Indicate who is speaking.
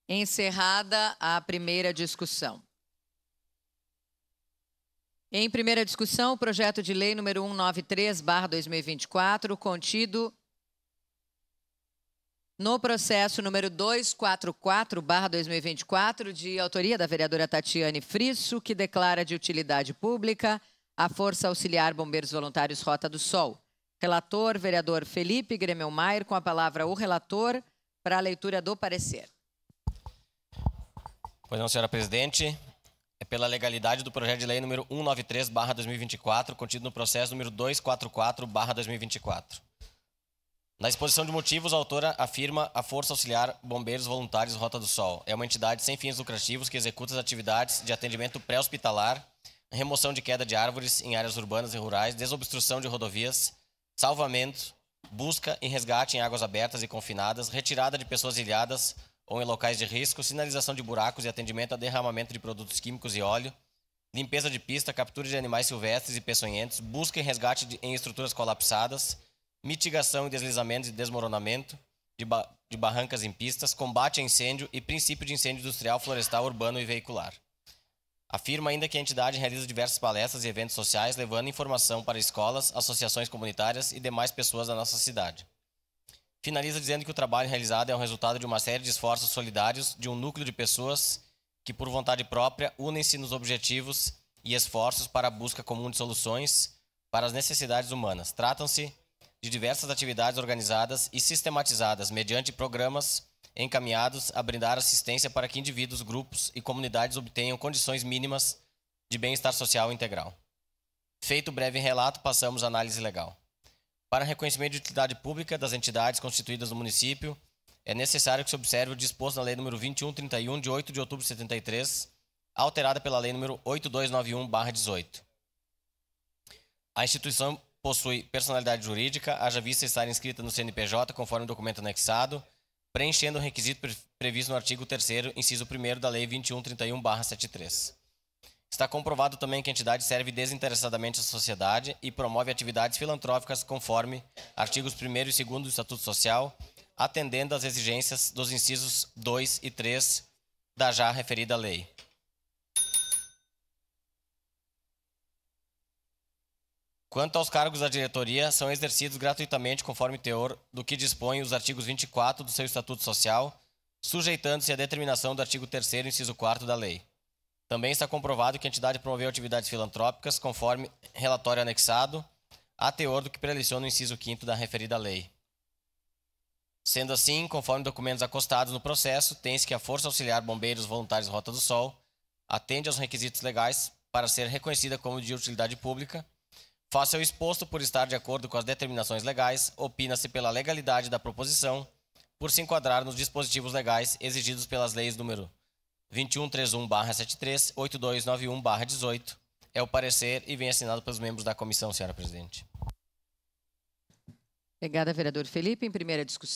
Speaker 1: Encerrada a primeira discussão. Em primeira discussão, o projeto de lei número 193/2024, contido no processo número 244/2024, de autoria da vereadora Tatiane Frisso, que declara de utilidade pública a Força Auxiliar Bombeiros Voluntários Rota do Sol. Relator, vereador Felipe Gremelmaier, com a palavra o relator para a leitura do parecer.
Speaker 2: Pois não, senhora presidente. É pela legalidade do projeto de lei número 193/2024, contido no processo número 244/2024. Na exposição de motivos, a autora afirma a Força Auxiliar Bombeiros Voluntários Rota do Sol. É uma entidade sem fins lucrativos que executa as atividades de atendimento pré-hospitalar, remoção de queda de árvores em áreas urbanas e rurais, desobstrução de rodovias, salvamento, busca e resgate em águas abertas e confinadas, retirada de pessoas ilhadas ou em locais de risco, sinalização de buracos e atendimento a derramamento de produtos químicos e óleo, limpeza de pista, captura de animais silvestres e peçonhentos, busca e resgate em estruturas colapsadas, mitigação e deslizamentos e desmoronamento de barrancas em pistas, combate a incêndio e princípio de incêndio industrial, florestal, urbano e veicular. Afirma ainda que a entidade realiza diversas palestras e eventos sociais, levando informação para escolas, associações comunitárias e demais pessoas da nossa cidade. Finaliza dizendo que o trabalho realizado é o resultado de uma série de esforços solidários de um núcleo de pessoas que, por vontade própria, unem-se nos objetivos e esforços para a busca comum de soluções para as necessidades humanas. Tratam-se de diversas atividades organizadas e sistematizadas mediante programas encaminhados a brindar assistência para que indivíduos, grupos e comunidades obtenham condições mínimas de bem-estar social integral. Feito o breve relato, passamos à análise legal. Para reconhecimento de utilidade pública das entidades constituídas no município, é necessário que se observe o disposto na Lei nº 2131, de 8 de outubro de 73, alterada pela Lei nº 8291/18. A instituição possui personalidade jurídica, haja vista estar inscrita no CNPJ conforme o documento anexado, preenchendo o requisito previsto no artigo 3º, inciso 1º da Lei 2131/73. Está comprovado também que a entidade serve desinteressadamente à sociedade e promove atividades filantrópicas conforme artigos 1º e 2º do Estatuto Social, atendendo às exigências dos incisos 2 e 3 da já referida lei. Quanto aos cargos da diretoria, são exercidos gratuitamente conforme teor do que dispõem os artigos 24 do seu Estatuto Social, sujeitando-se à determinação do artigo 3º, inciso 4 da lei. Também está comprovado que a entidade promoveu atividades filantrópicas conforme relatório anexado, a teor do que preleciona o inciso 5º da referida lei. Sendo assim, conforme documentos acostados no processo, tem-se que a Força Auxiliar Bombeiros Voluntários Rota do Sol atende aos requisitos legais para ser reconhecida como de utilidade pública. Face ao exposto, por estar de acordo com as determinações legais, opina-se pela legalidade da proposição, por se enquadrar nos dispositivos legais exigidos pelas leis número 2131/73, 8291/18. É o parecer e vem assinado pelos membros da comissão, senhora presidente.
Speaker 1: Obrigada, vereador Felipe. Em primeira discussão.